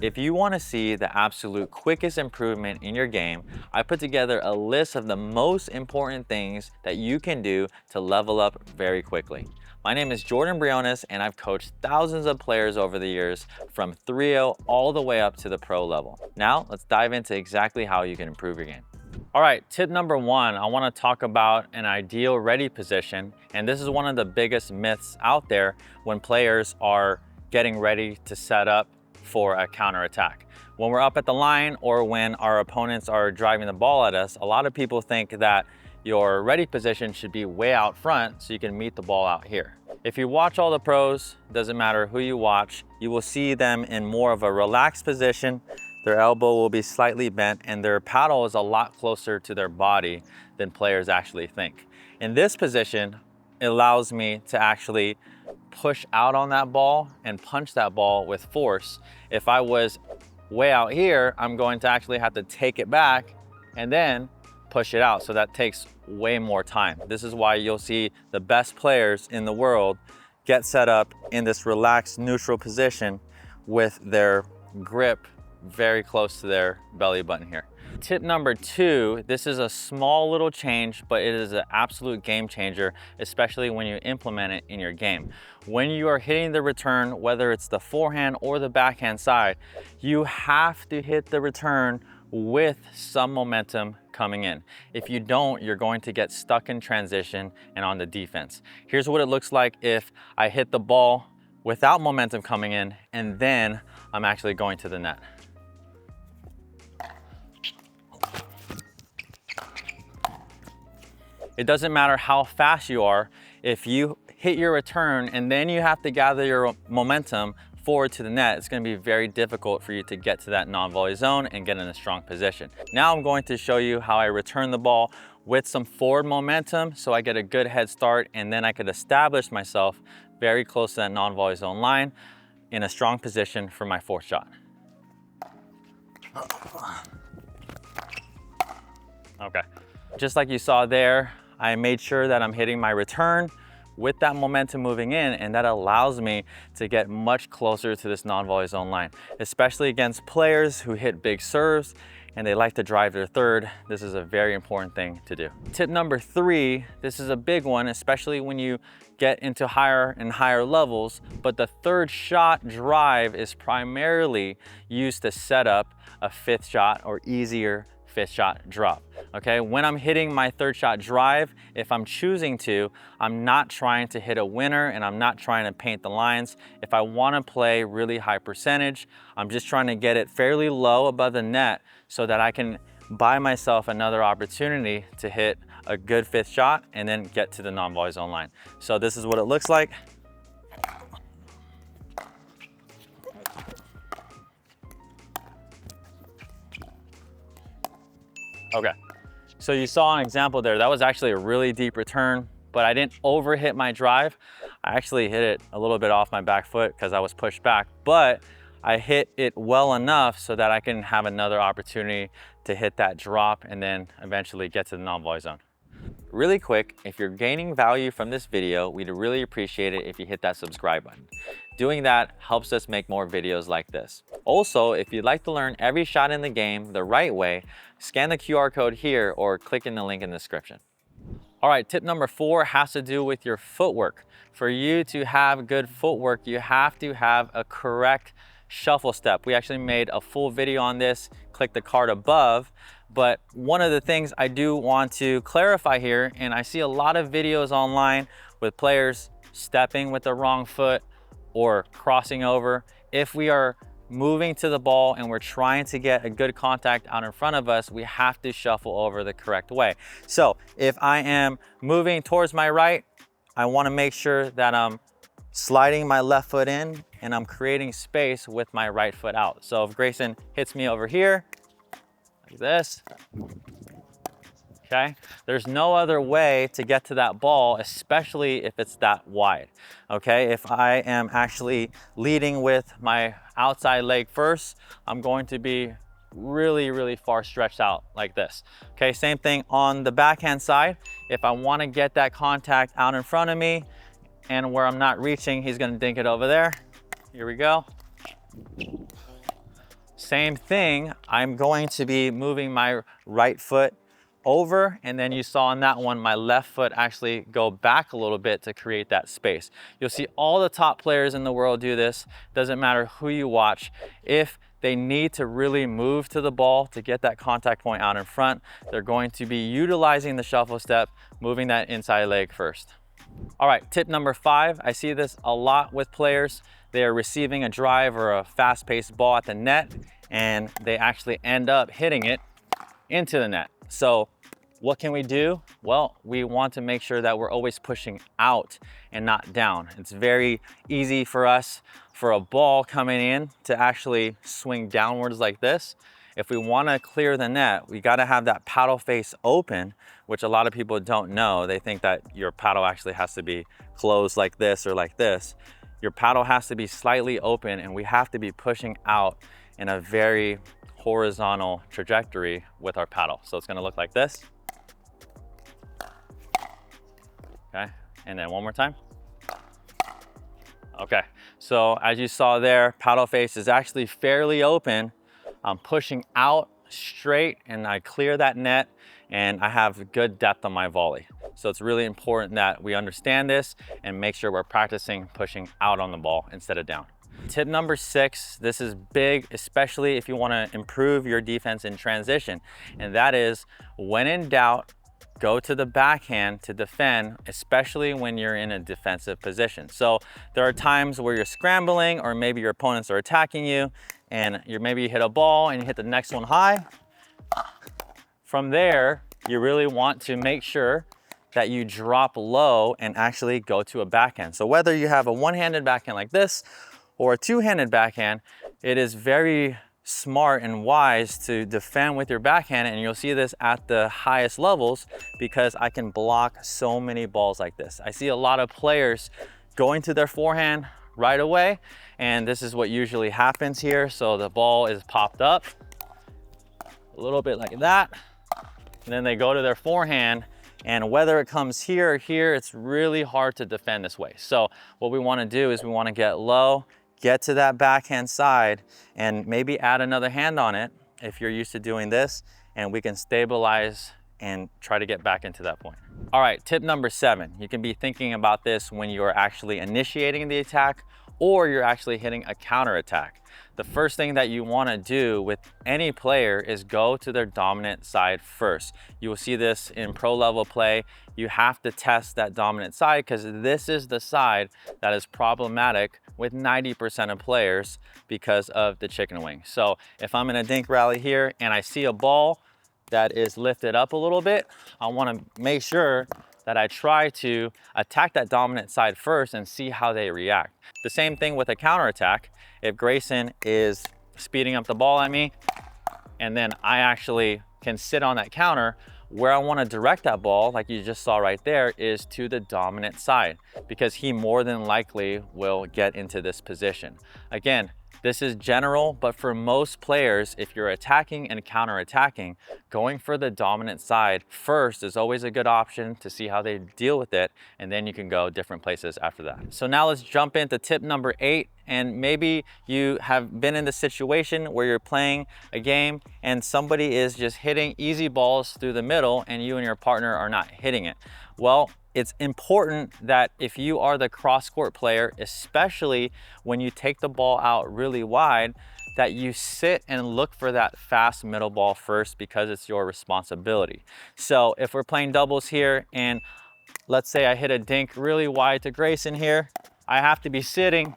If you want to see the absolute quickest improvement in your game, I put together a list of the most important things that you can do to level up very quickly. My name is Jordan Briones and I've coached thousands of players over the years from 3-0 all the way up to the pro level. Now let's dive into exactly how you can improve your game. All right, tip number one, I want to talk about an ideal ready position. And this is one of the biggest myths out there when players are getting ready to set up for a counterattack. When we're up at the line or when our opponents are driving the ball at us, a lot of people think that your ready position should be way out front so you can meet the ball out here. If you watch all the pros, doesn't matter who you watch, you will see them in more of a relaxed position. Their elbow will be slightly bent and their paddle is a lot closer to their body than players actually think. In this position, it allows me to actually push out on that ball and punch that ball with force. If I was way out here, I'm going to actually have to take it back and then push it out. So that takes way more time. This is why you'll see the best players in the world get set up in this relaxed neutral position with their grip very close to their belly button here. Tip number two, this is a small little change, but it is an absolute game changer, especially when you implement it in your game. When you are hitting the return, whether it's the forehand or the backhand side, you have to hit the return with some momentum coming in. If you don't, you're going to get stuck in transition and on the defense. Here's what it looks like if I hit the ball without momentum coming in and then I'm actually going to the net. It doesn't matter how fast you are, if you hit your return and then you have to gather your momentum forward to the net, it's going to be very difficult for you to get to that non-volley zone and get in a strong position. Now I'm going to show you how I return the ball with some forward momentum so I get a good head start and then I could establish myself very close to that non-volley zone line in a strong position for my fourth shot. Okay, just like you saw there, I made sure that I'm hitting my return with that momentum moving in, and that allows me to get much closer to this non-volley zone line, especially against players who hit big serves and they like to drive their third. This is a very important thing to do. Tip number three, this is a big one, especially when you get into higher and higher levels, but the third shot drive is primarily used to set up a fifth shot or easier fifth shot drop. Okay, when I'm hitting my third shot drive, if I'm choosing to, I'm not trying to hit a winner and I'm not trying to paint the lines. If I want to play really high percentage, I'm just trying to get it fairly low above the net so that I can buy myself another opportunity to hit a good fifth shot and then get to the non-volley zone line. So this is what it looks like. Okay, so you saw an example there. That was actually a really deep return, but I didn't overhit my drive. I actually hit it a little bit off my back foot because I was pushed back, but I hit it well enough so that I can have another opportunity to hit that drop and then eventually get to the non-volley zone. Really quick, if you're gaining value from this video, we'd really appreciate it if you hit that subscribe button. Doing that helps us make more videos like this. Also, if you'd like to learn every shot in the game the right way, scan the QR code here or click in the link in the description. All right, tip number four has to do with your footwork. For you to have good footwork, you have to have a correct shuffle step. We actually made a full video on this. Click the card above. But one of the things I do want to clarify here, and I see a lot of videos online with players stepping with the wrong foot or crossing over. If we are moving to the ball and we're trying to get a good contact out in front of us, we have to shuffle over the correct way. So if I am moving towards my right, I want to make sure that I'm sliding my left foot in and I'm creating space with my right foot out. So if Grayson hits me over here, like this, okay? There's no other way to get to that ball, especially if it's that wide, okay? If I am actually leading with my outside leg first, I'm going to be really far stretched out like this. Okay, same thing on the backhand side. If I want to get that contact out in front of me and where I'm not reaching, he's going to dink it over there. Here we go. Same thing, I'm going to be moving my right foot over, and then you saw on that one, my left foot actually go back a little bit to create that space. You'll see all the top players in the world do this. Doesn't matter who you watch. If they need to really move to the ball to get that contact point out in front, they're going to be utilizing the shuffle step, moving that inside leg first. All right, tip number 5, I see this a lot with players. They are receiving a drive or a fast-paced ball at the net, and they actually end up hitting it into the net. So what can we do? Well, we want to make sure that we're always pushing out and not down. It's very easy for us, for a ball coming in, to actually swing downwards like this. If we want to clear the net, we got to have that paddle face open, which a lot of people don't know. They think that your paddle actually has to be closed like this or like this. Your paddle has to be slightly open, and we have to be pushing out in a very horizontal trajectory with our paddle. So it's going to look like this. Okay, and then one more time. Okay, so as you saw there, paddle face is actually fairly open. I'm pushing out straight, and I clear that net, and I have good depth on my volley. So it's really important that we understand this and make sure we're practicing pushing out on the ball instead of down. Tip number 6, this is big, especially if you want to improve your defense in transition, and that is, when in doubt, go to the backhand to defend, especially when you're in a defensive position. So there are times where you're scrambling, or maybe your opponents are attacking you, and maybe you hit a ball and you hit the next one high. From there, you really want to make sure that you drop low and actually go to a backhand. So whether you have a one-handed backhand like this or a two-handed backhand, it is very smart and wise to defend with your backhand, and you'll see this at the highest levels because I can block so many balls like this. I see a lot of players going to their forehand right away, and this is what usually happens here. So the ball is popped up a little bit like that, and then they go to their forehand, and whether it comes here or here, it's really hard to defend this way. So what we want to do is we want to get low, get to that backhand side, and maybe add another hand on it if you're used to doing this, and we can stabilize and try to get back into that point. All right, tip number 7. You can be thinking about this when you are actually initiating the attack or you're actually hitting a counter attack. The first thing that you want to do with any player is go to their dominant side first. You will see this in pro level play. You have to test that dominant side because this is the side that is problematic with 90% of players because of the chicken wing. So if I'm in a dink rally here and I see a ball that is lifted up a little bit, I want to make sure that I try to attack that dominant side first and see how they react. The same thing with a counter attack. If Grayson is speeding up the ball at me, and then I actually can sit on that counter, where I want to direct that ball, like you just saw right there, is to the dominant side, because he more than likely will get into this position. Again, this is general, but for most players, if you're attacking and counter-attacking, going for the dominant side first is always a good option to see how they deal with it, and then you can go different places after that. So now let's jump into tip number 8, and maybe you have been in the situation where you're playing a game and somebody is just hitting easy balls through the middle and you and your partner are not hitting it. Well, it's important that if you are the cross-court player, especially when you take the ball out really wide, that you sit and look for that fast middle ball first, because it's your responsibility. So if we're playing doubles here and let's say I hit a dink really wide to Grayson here, I have to be sitting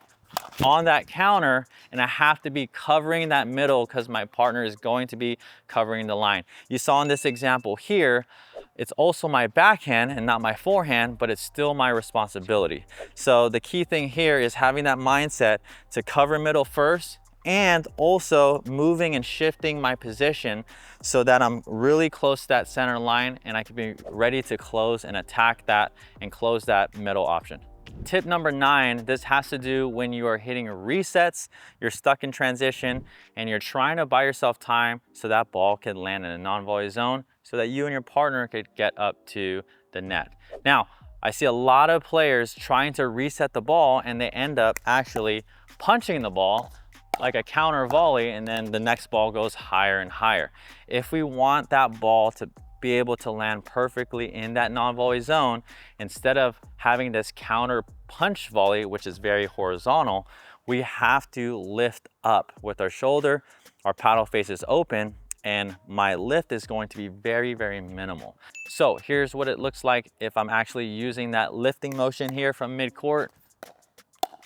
on that counter and I have to be covering that middle because my partner is going to be covering the line. You saw in this example here, it's also my backhand and not my forehand, but it's still my responsibility. So the key thing here is having that mindset to cover middle first, and also moving and shifting my position so that I'm really close to that center line and I can be ready to close and attack that and close that middle option. Tip number 9, this has to do when you are hitting resets, you're stuck in transition, and you're trying to buy yourself time so that ball can land in a non-volley zone so that you and your partner could get up to the net. Now, I see a lot of players trying to reset the ball and they end up actually punching the ball like a counter volley, and then the next ball goes higher and higher. If we want that ball to be able to land perfectly in that non-volley zone, instead of having this counter punch volley, which is very horizontal, we have to lift up with our shoulder. Our paddle face is open, and my lift is going to be very, very minimal. So here's what it looks like if I'm actually using that lifting motion here from mid-court,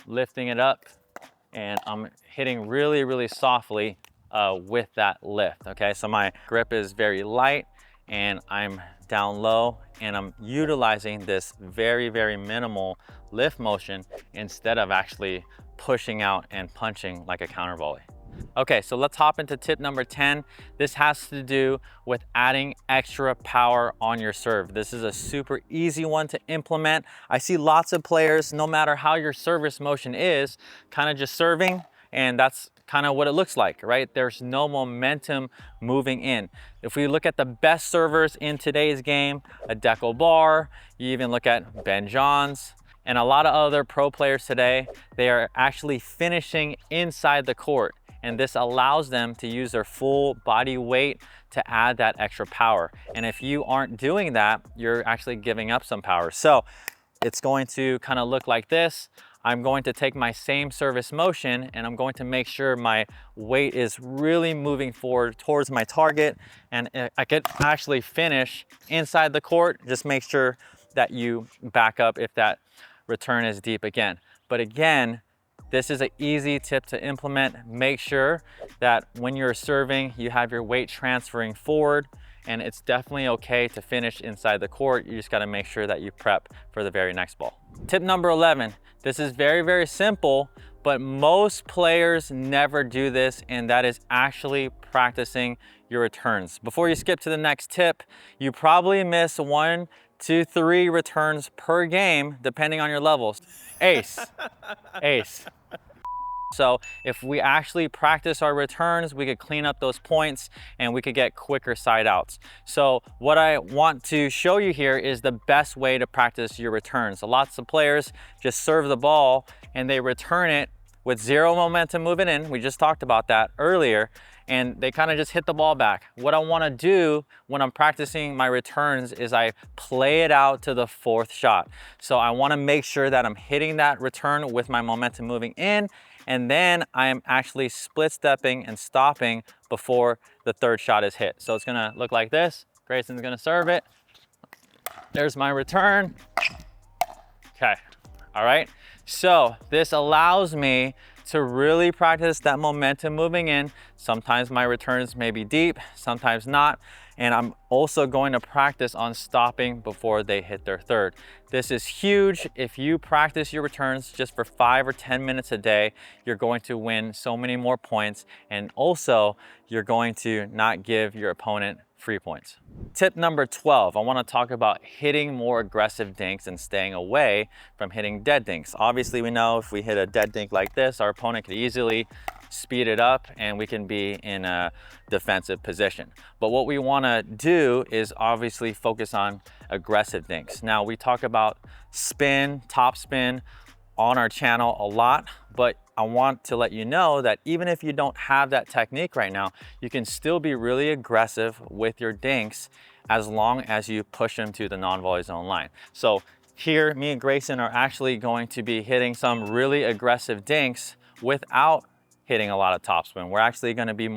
lifting it up, and I'm hitting really, really softly with that lift, okay? So my grip is very light and I'm down low, and I'm utilizing this very, very minimal lift motion instead of actually pushing out and punching like a counter volley. Okay, so let's hop into tip number 10. This has to do with adding extra power on your serve. This is a super easy one to implement. I see lots of players, no matter how your service motion is, kind of just serving, and that's kind of what it looks like, right? There's no momentum moving in. If we look at the best servers in today's game, a Pickleball, you even look at Ben Johns, and a lot of other pro players today, they are actually finishing inside the court. And this allows them to use their full body weight to add that extra power. And if you aren't doing that, you're actually giving up some power. So it's going to kind of look like this. I'm going to take my same service motion, and I'm going to make sure my weight is really moving forward towards my target, and I could actually finish inside the court. Just make sure that you back up if that return is deep again. But again, this is an easy tip to implement. Make sure that when you're serving, you have your weight transferring forward, and it's definitely okay to finish inside the court. You just gotta make sure that you prep for the very next ball. Tip number 11, this is very, very simple, but most players never do this, and that is actually practicing your returns. Before you skip to the next tip, you probably miss 1, 2, 3 returns per game, depending on your levels. Ace, ace. So if we actually practice our returns, we could clean up those points and we could get quicker side outs. So what I want to show you here is the best way to practice your returns. So lots of players just serve the ball and they return it with zero momentum moving in. We just talked about that earlier. And they kind of just hit the ball back. What I want to do when I'm practicing my returns is I play it out to the 4th shot. So I want to make sure that I'm hitting that return with my momentum moving in, and then I'm actually split stepping and stopping before the 3rd shot is hit. So it's gonna look like this. Grayson's gonna serve it. There's my return. Okay, all right. So this allows me to really practice that momentum moving in. Sometimes my returns may be deep, sometimes not. And I'm also going to practice on stopping before they hit their 3rd. This is huge. If you practice your returns just for 5 or 10 minutes a day, you're going to win so many more points. And also, you're going to not give your opponent free points. Tip number 12, I want to talk about hitting more aggressive dinks and staying away from hitting dead dinks. Obviously, we know if we hit a dead dink like this, our opponent could easily speed it up and we can be in a defensive position. But what we want to do is obviously focus on aggressive dinks. Now, we talk about spin, top spin on our channel a lot, but I want to let you know that even if you don't have that technique right now, you can still be really aggressive with your dinks as long as you push them to the non-volley zone line. So here, me and Grayson are actually going to be hitting some really aggressive dinks without hitting a lot of topspin. We're actually going to be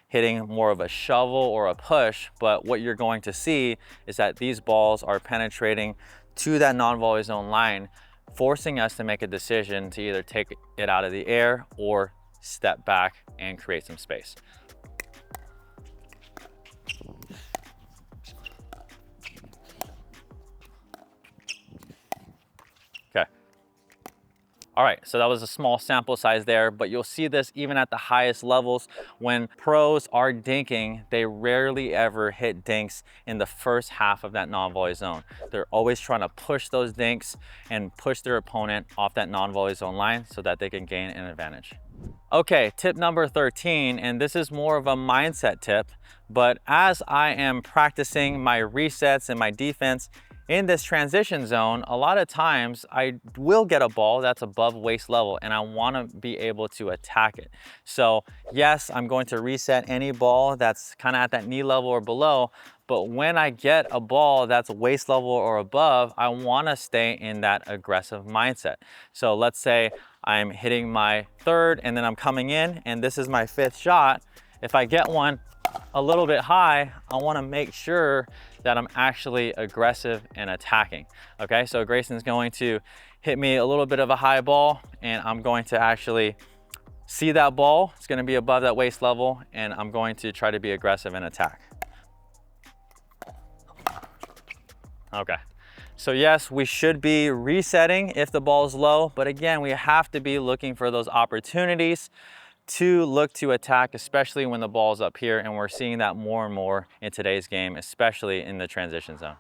hitting more of a shovel or a push, but what you're going to see is that these balls are penetrating to that non-volley zone line, forcing us to make a decision to either take it out of the air or step back and create some space. Okay. All right, so that was a small sample size there, but you'll see this even at the highest levels. When pros are dinking, they rarely ever hit dinks in the first half of that non-volley zone. They're always trying to push those dinks and push their opponent off that non-volley zone line so that they can gain an advantage. Okay, tip number 13, and this is more of a mindset tip, but as I am practicing my resets and my defense, In this transition zone, a lot of times I will get a ball that's above waist level and I wanna be able to attack it. So yes, I'm going to reset any ball that's kind of at that knee level or below, but when I get a ball that's waist level or above, I wanna stay in that aggressive mindset. So let's say I'm hitting my third and then I'm coming in and this is my fifth shot. If I get one a little bit high, I wanna make sure that I'm actually aggressive and attacking. Okay, so Grayson's going to hit me a little bit of a high ball and I'm going to actually see that ball. It's gonna be above that waist level and I'm going to try to be aggressive and attack. Okay, so yes, we should be resetting if the ball is low, but again, we have to be looking for those opportunities to look to attack, especially when the ball's up here, and we're seeing that more and more in today's game, especially in the transition zone.